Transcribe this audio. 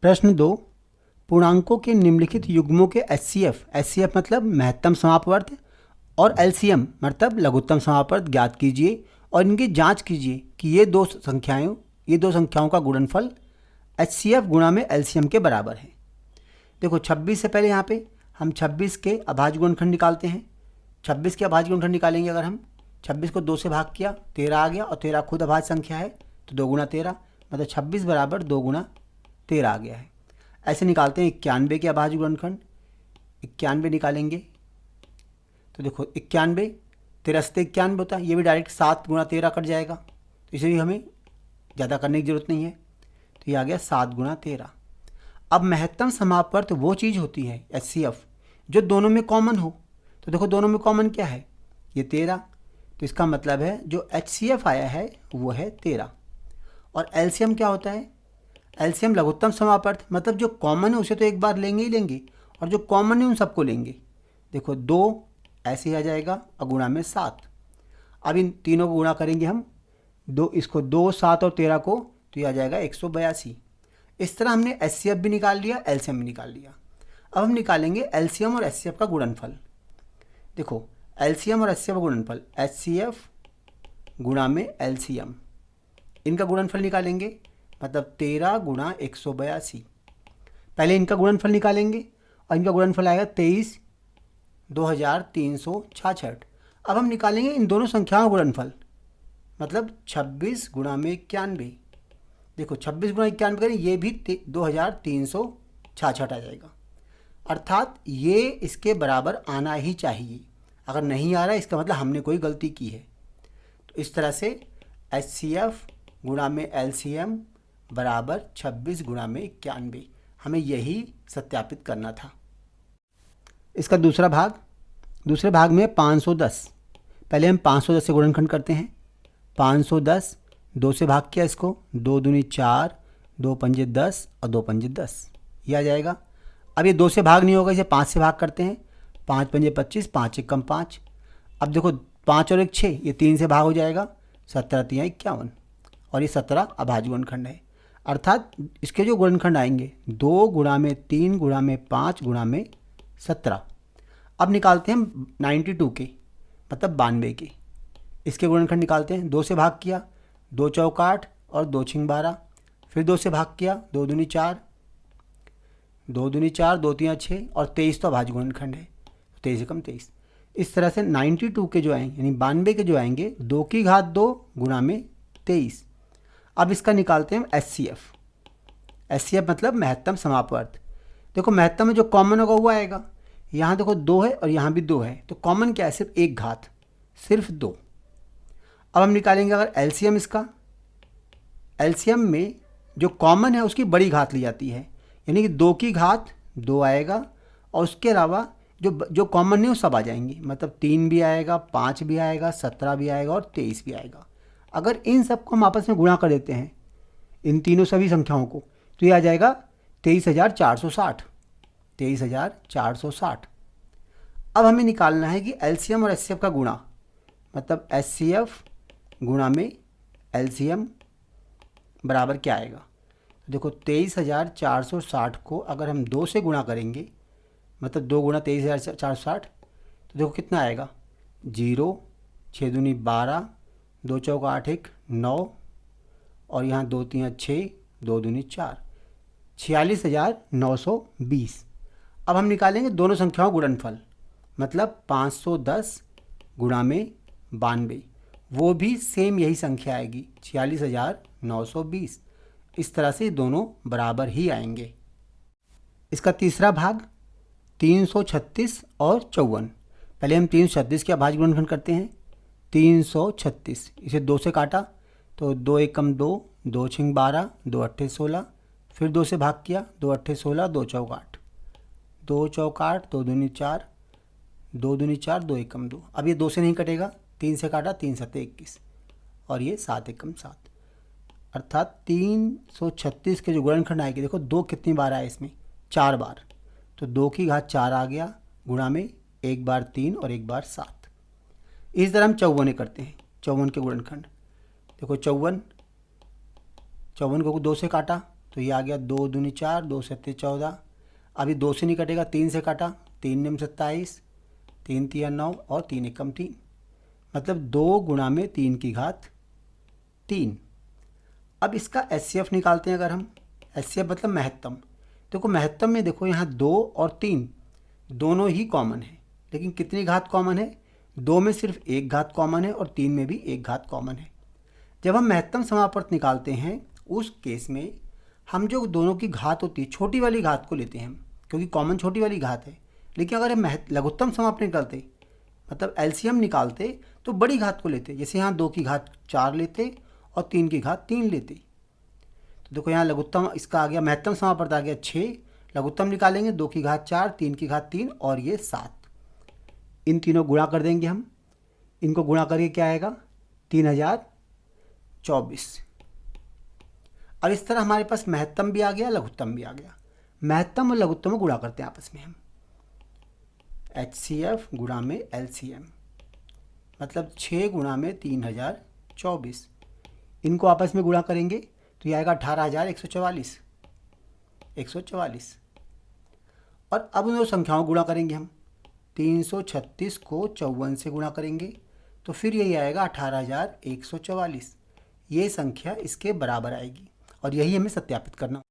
प्रश्न 2, पूर्णांकों के निम्नलिखित युग्मों के एचसीएफ मतलब महत्तम समापवर्त और एलसीएम मतलब लघुत्तम समापवर्त ज्ञात कीजिए और इनकी जांच कीजिए कि ये दो संख्याओं का गुणनफल एचसीएफ गुणा में एलसीएम के बराबर है। देखो 26 से पहले यहाँ पे हम 26 के अभाज्य गुणनखंड निकालते हैं। 26 के अभाज्य गुणनखंड निकालेंगे, अगर हम 26 को 2 से भाग किया 13 आ गया, और 13 खुद अभाज्य संख्या है तो 2 गुणा 13 मतलब 26 बराबर 2 गुणा 13 आ गया है। ऐसे निकालते हैं 91 के अभाज्य गुणनखंड। 91 निकालेंगे तो देखो 91 13 से 91 होता है, ये भी डायरेक्ट 7 गुणा 13 कट जाएगा, तो इसे भी हमें ज़्यादा करने की ज़रूरत नहीं है, तो ये आ गया 7 गुणा 13। अब महत्तम समापवर्त वो चीज़ होती है एचसीएफ जो दोनों में कॉमन हो। तो देखो दोनों में कॉमन क्या है, ये 13, तो इसका मतलब है जो एचसीएफ आया है वो है 13। और एलसीएम क्या होता है, एलसीएम लघुत्तम समापवर्त मतलब जो कॉमन है उसे तो एक बार लेंगे ही लेंगे, और जो कॉमन है उन सबको लेंगे। देखो 2 ऐसे ही आ जाएगा और गुणा में 7। अब इन तीनों को गुणा करेंगे हम, 2, 7 और 13 को, तो ये आ जाएगा 182। इस तरह हमने एचसीएफ भी निकाल लिया, एलसीएम भी निकाल लिया। अब हम निकालेंगे एलसीएम और एचसीएफ का गुणनफल। देखो एलसीएम और एचसीएफ का गुणनफल एचसीएफ गुणा में एलसीएम, इनका गुणनफल निकालेंगे मतलब 13 गुणा 182। पहले इनका गुणनफल निकालेंगे और इनका गुणनफल आएगा 23 2366। अब हम निकालेंगे इन दोनों संख्याओं का गुणनफल मतलब 26 गुणा में 91। देखो 26 गुणा 91 करें, ये भी 2366 आ जाएगा, अर्थात ये इसके बराबर आना ही चाहिए। अगर नहीं आ रहा है इसका मतलब हमने कोई गलती की है। तो इस तरह से एचसीएफ गुणा में एलसीएम बराबर 26 गुणा में 91, हमें यही सत्यापित करना था। इसका दूसरे भाग में 510। पहले हम 510 से गुणनखंड करते हैं। 510 2 से भाग किया इसको, 2 दूनी 4, 2 पंजे 10 और 2 पंजे 10, ये आ जाएगा। अब ये 2 से भाग नहीं होगा, इसे 5 से भाग करते हैं। 5 पंजे 25, 5 एकम 5। अब देखो 5 और 1 6, ये 3 से भाग हो जाएगा, 17 3 51, और ये 17 अभाज्य गुणनखंड है। अर्थात इसके जो गुणनखंड आएंगे 2 गुणा में 3 गुणा में 5 गुणा में 17। अब निकालते हैं 92 के मतलब 92 के, इसके गुणनखंड निकालते हैं। 2 से भाग किया, 2 चौक 8 और 2 छिंग 12, फिर 2 से भाग किया, 2 दूनी 4, 2 दूनी 4, 2 3 6, और 23 तो अभाज्य गुणनखंड है, 23 एकम 23। इस तरह से 92 के जो आएंगे यानी 92 के जो आएंगे 2 की घात 2 गुणा में 23। अब इसका निकालते हैं एचसीएफ। एचसीएफ मतलब महत्तम समापवर्त। देखो महत्तम में जो कॉमन होगा वो आएगा, यहाँ देखो 2 है और यहाँ भी 2 है, तो कॉमन क्या है, सिर्फ एक घात, सिर्फ 2। अब हम निकालेंगे अगर एलसीएम, इसका एलसीएम में जो कॉमन है उसकी बड़ी घात ली जाती है, यानी कि 2 की घात 2 आएगा, और उसके अलावा जो कॉमन नहीं वो सब आ जाएंगे, मतलब 3 भी आएगा, 5 भी आएगा, 17 भी आएगा और 23 भी आएगा। अगर इन सबको हम आपस में गुणा कर देते हैं, इन तीनों सभी संख्याओं को, तो ये आ जाएगा 23,460। 23,460। अब हमें निकालना है कि एलसीएम और एचसीएफ का गुणा, मतलब एचसीएफ गुणा में एलसीएम बराबर क्या आएगा। देखो 23,460 को अगर हम 2 से गुणा करेंगे, मतलब 2 गुणा 23,460, तो देखो कितना आएगा, 0, 6 दूनी 12, 2 चौक 8 1 9, और यहाँ 2 3 6, 2 दूनी 4, 46,920। अब हम निकालेंगे दोनों संख्याओं गुणनफल, मतलब 510 गुणा में 92, वो भी सेम यही संख्या आएगी 46,920। इस तरह से दोनों बराबर ही आएंगे। इसका तीसरा भाग 336 और 54। पहले हम 336 के अभाज्य गुणनखंड करते हैं। 336, इसे 2 से काटा तो 2 एकम 2, 2 छिंग 12, 2 अट्ठे 16, फिर 2 से भाग किया, 2 अट्ठे 16, 2 चौक 8, 2 चौक 8, 2 दूनी 4, 2 दूनी 4, 2 एकम 2। अब ये 2 से नहीं कटेगा, 3 से काटा, 3 सत्ते 21, और ये 7 एकम 7, अर्थात 336 के जो गुणनखंड आएंगे, देखो 2 कितनी बार आए इसमें, 4 बार, तो 2 की घात 4 आ गया, गुणा में 1 बार 3 और 1 बार 7। इस तरह हम 54 करते हैं, 54 के गुणनखंड। देखो 54 को 2 से काटा, तो ये आ गया 2 दूनी 4, 2 सत्ते 14। अभी 2 से नहीं कटेगा, 3 से काटा, 3 निम 27, 3 तिया 9 और 3 एकम 3, मतलब 2 गुणा में 3 की घात 3। अब इसका एचसीएफ निकालते हैं अगर हम, एचसीएफ मतलब महत्तम। देखो महत्तम में देखो यहाँ 2 और 3 दोनों ही कॉमन है, लेकिन कितनी घात कॉमन है? 2 में सिर्फ 1 घात कॉमन है और 3 में भी 1 घात कॉमन है। जब हम महत्तम समापवर्त निकालते हैं उस केस में हम जो दोनों की घात होती है छोटी वाली घात को लेते हैं हम, क्योंकि कॉमन छोटी वाली घात है। लेकिन अगर हम लघुत्तम समापन निकालते मतलब एलसीएम निकालते तो बड़ी घात को लेते, जैसे यहाँ 2 की घात 4 लेते और 3 की घात 3 लेते। तो देखो यहाँ लघुत्तम इसका आ गया, महत्तम समापवर्त आ गया 6, लघुत्तम निकालेंगे 2 की घात 4, 3 की घात 3 और ये 7। इन तीनों गुणा कर देंगे हम, इनको गुणा करके क्या आएगा? 3024। अब इस तरह हमारे पास महत्तम भी आ गया, लघुत्तम भी आ गया। महत्तम और लघुत्तम को गुणा करते हैं आपस में हम, HCF गुणा में LCM, मतलब 6 गुणा में 3024। इनको आपस में गुणा करेंगे तो ये आएगा 18144, 144। और अब उन दो संख्याओं को गुणा करेंगे हम, 336 को 54 से गुणा करेंगे तो फिर यही आएगा 18144। ये संख्या इसके बराबर आएगी और यही हमें सत्यापित करना।